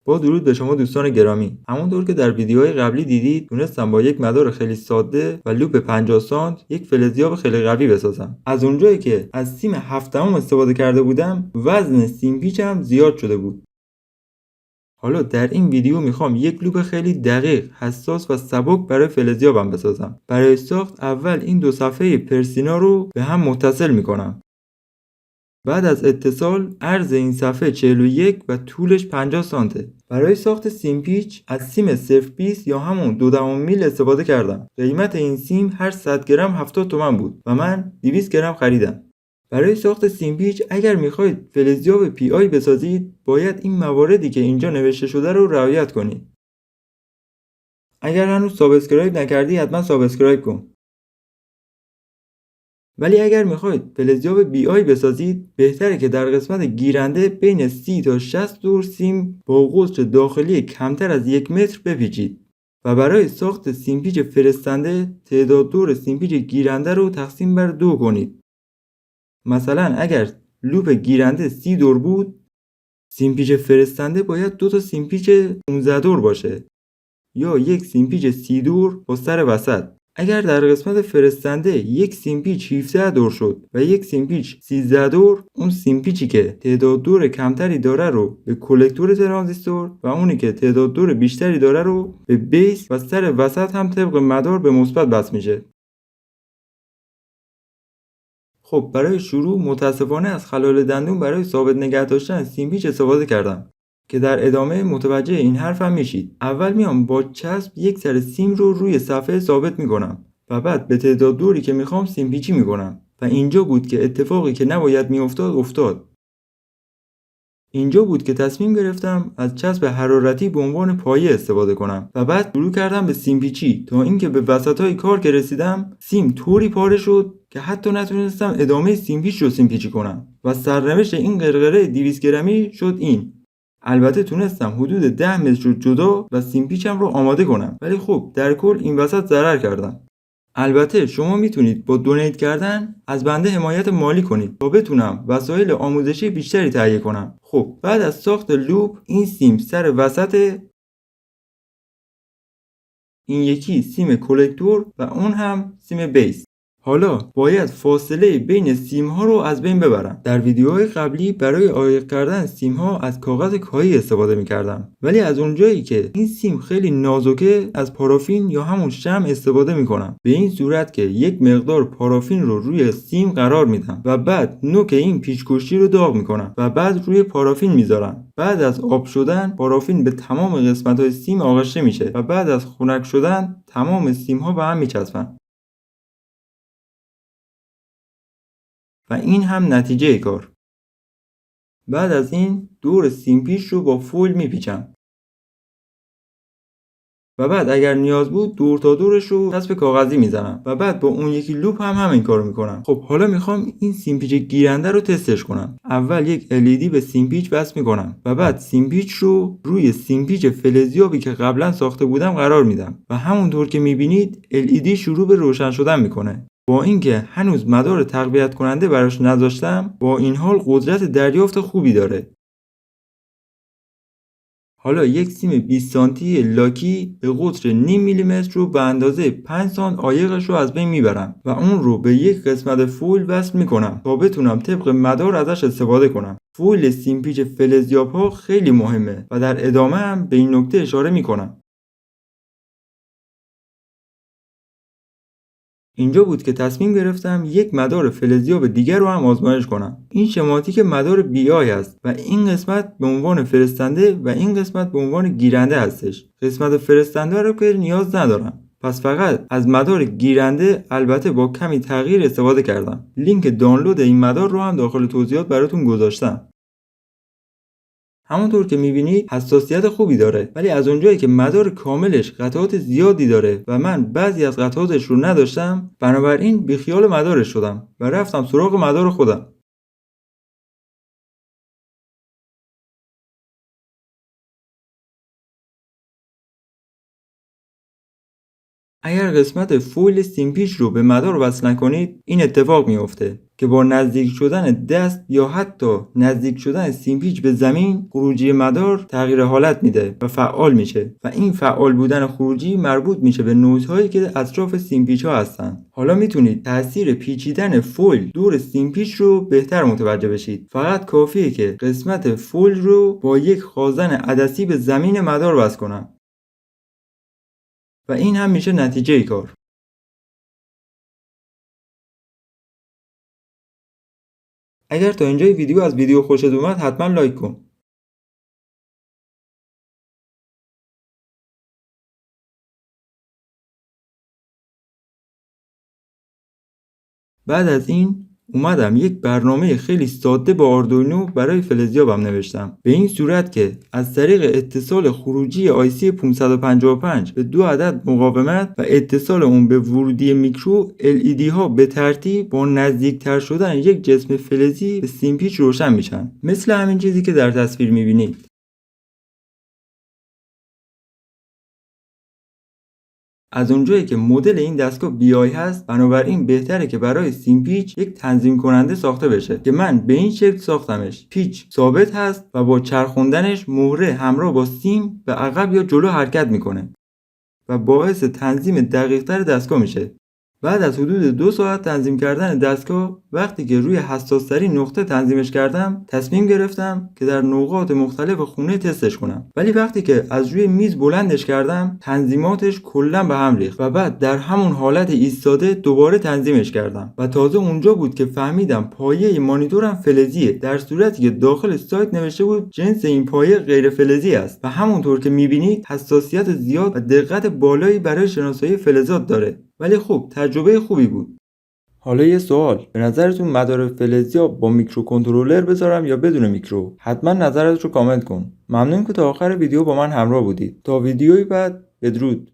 با درود به شما دوستان گرامی. همونطور که در ویدیوهای قبلی دیدید تونستم با یک مدار خیلی ساده و لوپ 50 سانت یک فلزیاب خیلی قوی بسازم. از اونجایی که از سیم 7 استفاده کرده بودم وزن سیم پیچم زیاد شده بود. حالا در این ویدیو میخوام یک لوپ خیلی دقیق، حساس و سبک برای فلزیابم بسازم. برای ساخت اول این دو صفحه پرسینا رو به هم متصل میکنم. بعد از اتصال عرض این صفحه 41 و طولش 50 سانته. برای ساخت سیم پیچ از سیم 0.20 یا همون 2 میل استفاده کردم. قیمت این سیم هر 100 گرم 70 تومن بود و من 200 گرم خریدم. برای ساخت سیم پیچ اگر میخواید فلزیاب پی آی بسازید باید این مواردی که اینجا نوشته شده رو رعایت کنید. اگر هنوز سابسکرایب نکردی حتما سابسکرایب کن. ولی اگر میخواید فلزیاب بی آی بسازید بهتره که در قسمت گیرنده بین 30 تا 60 دور سیم با قطر داخلی کمتر از 1 متر بپیچید و برای ساخت سیم پیچ فرستنده تعداد دور سیم پیچ گیرنده رو تقسیم بر 2 کنید. مثلا اگر لوپ گیرنده 30 دور بود سیم پیچ فرستنده باید 2 تا سیم پیچ 15 دور باشه یا یک سیم پیچ 30 دور با سر وسط. اگر در قسمت فرستنده یک سیم پیچ 17 دور شد و یک سیم پیچ 13 دور، اون سیم پیچی که تعداد دور کمتری داره رو به کلکتور ترانزیستور و اونی که تعداد دور بیشتری داره رو به بیس و سر وسط هم طبق مدار به مثبت وصل میشه. خب برای شروع متاسفانه از خلال دندون برای ثابت نگه داشتن سیم پیچ استفاده کردم که در ادامه متوجه این حرفم میشید. اول میام با چسب یک سر سیم رو روی صفحه ثابت میکنم و بعد به تعداد دوری که میخوام سیم پیچی میکنم و اینجا بود که اتفاقی که نباید میافتاد افتاد. اینجا بود که تصمیم گرفتم از چسب حرارتی به عنوان پایه استفاده کنم و بعد شروع کردم به سیم پیچی تا اینکه به وسطای کار که رسیدم سیم طوری پاره شد که حتی نتونستم ادامه سیم پیچ رو سیم پیچی کنم و سرنوشت این قرقره 200 گرمی شد این. البته تونستم حدود 10 متر رو جدا و سیم پیچم رو آماده کنم ولی خب در کل این وسط ضرر کردم. البته شما میتونید با دونیت کردن از بنده حمایت مالی کنید تا بتونم وسایل آموزشی بیشتری تهیه کنم. خب بعد از ساخت لوپ این سیم سر وسط، این یکی سیم کلکتور و اون هم سیم بیس. حالا باید فاصله بین سیم ها رو از بین ببرم. در ویدیوهای قبلی برای عایق کردن سیم ها از کاغذ کاهی استفاده می کردم ولی از اونجایی که این سیم خیلی نازکه از پارافین یا همون شمع استفاده می کنم. به این صورت که یک مقدار پارافین رو روی سیم قرار میدم و بعد نوک این پیچ‌کشی رو داغ می کنم و بعد روی پارافین میذارم. بعد از آب شدن پارافین به تمام قسمت های سیم آغشته میشه و بعد از خنک شدن تمام سیم ها به هم میچسبن. و این هم نتیجه کار. بعد از این دور سیم پیچ رو با فویل میپیچم و بعد اگر نیاز بود دور تا دورش رو چسب کاغذی میزنم و بعد با اون یکی لوپ هم همین کارو میکنم. خب حالا میخوام این سیم پیچ گیرنده رو تستش کنم. اول یک LED به سیم پیچ وصل میکنم و بعد سیم پیچ رو روی سیم پیچ فلزیابی که قبلا ساخته بودم قرار میدم و همونطور که میبینید LED شروع به روشن شدن میکنه. با اینکه هنوز مدار تقویت کننده براش نذاشتم با این حال قدرت دریافت خوبی داره. حالا یک سیم 20 سانتی لاکی به قطر نیم میلیمتر رو به اندازه 5 سانت عایقش رو از بین میبرم و اون رو به یک قسمت فویل وصل میکنم تا بتونم طبق مدار ازش استفاده کنم. فویل سیم پیچ فلزیاب ها خیلی مهمه و در ادامه هم به این نکته اشاره میکنم. اینجا بود که تصمیم گرفتم یک مدار فلزیاب دیگر رو هم آزمایش کنم. این شماتیک مدار بی آی است و این قسمت به عنوان فرستنده و این قسمت به عنوان گیرنده هستش. قسمت فرستنده رو که نیاز ندارم. پس فقط از مدار گیرنده البته با کمی تغییر استفاده کردم. لینک دانلود این مدار رو هم داخل توضیحات براتون گذاشتم. همونطور که میبینید حساسیت خوبی داره ولی از اونجایی که مدار کاملش قطعات زیادی داره و من بعضی از قطعاتش رو نداشتم بنابراین بیخیال مدارش شدم و رفتم سراغ مدار خودم. اگر قسمت فویل سیم پیچ رو به مدار وصل نکنید این اتفاق میفته که با نزدیک شدن دست یا حتی نزدیک شدن سیم پیچ به زمین خروجی مدار تغییر حالت میده و فعال میشه و این فعال بودن خروجی مربوط میشه به نوزهایی که اطراف سیم پیچ ها هستن. حالا میتونید تاثیر پیچیدن فویل دور سیم پیچ رو بهتر متوجه بشید. فقط کافیه که قسمت فویل رو با یک خازن عدسی به زمین مدار وصل کنم و این هم میشه نتیجه کار. اگر تا اینجای ویدیو از ویدیو خوشت اومد حتما لایک کن. بعد از این اومدم یک برنامه خیلی ساده با آردوینو برای فلزیابم نوشتم، به این صورت که از طریق اتصال خروجی آیسی 555 به 2 عدد مقاومت و اتصال اون به ورودی میکرو LED ها به ترتیب با نزدیکتر شدن یک جسم فلزی به سیم پیچ روشن میشن، مثل همین چیزی که در تصویر میبینید. از اونجایی که مدل این دستگاه BI هست، بنابراین بهتره که برای سیم پیچ یک تنظیم کننده ساخته بشه که من به این شکل ساختمش. پیچ ثابت هست و با چرخوندنش مهره همراه با سیم به عقب یا جلو حرکت میکنه و باعث تنظیم دقیق‌تر دستگاه میشه. بعد از حدود 2 ساعت تنظیم کردن دستگاه، وقتی که روی حساس‌ترین نقطه تنظیمش کردم، تصمیم گرفتم که در نقاط مختلف خونه تستش کنم. ولی وقتی که از روی میز بلندش کردم، تنظیماتش کلا به هم ریخت و بعد در همون حالت ایستاده دوباره تنظیمش کردم و تازه اونجا بود که فهمیدم پایه مانیتورم فلزیه، در صورتی که داخل سایت نوشته بود جنس این پایه غیر فلزی است و همونطور که می‌بینید حساسیت زیاد و دقت بالایی برای شناسایی فلزات داره. ولی خب تجربه خوبی بود. حالا یه سوال، به نظرتون مدار فلزیاب با میکروکنترلر بذارم یا بدون میکرو؟ حتما نظرت رو کامنت کن. ممنون که تا آخر ویدیو با من همراه بودید. تا ویدیوی بعد، بدرود.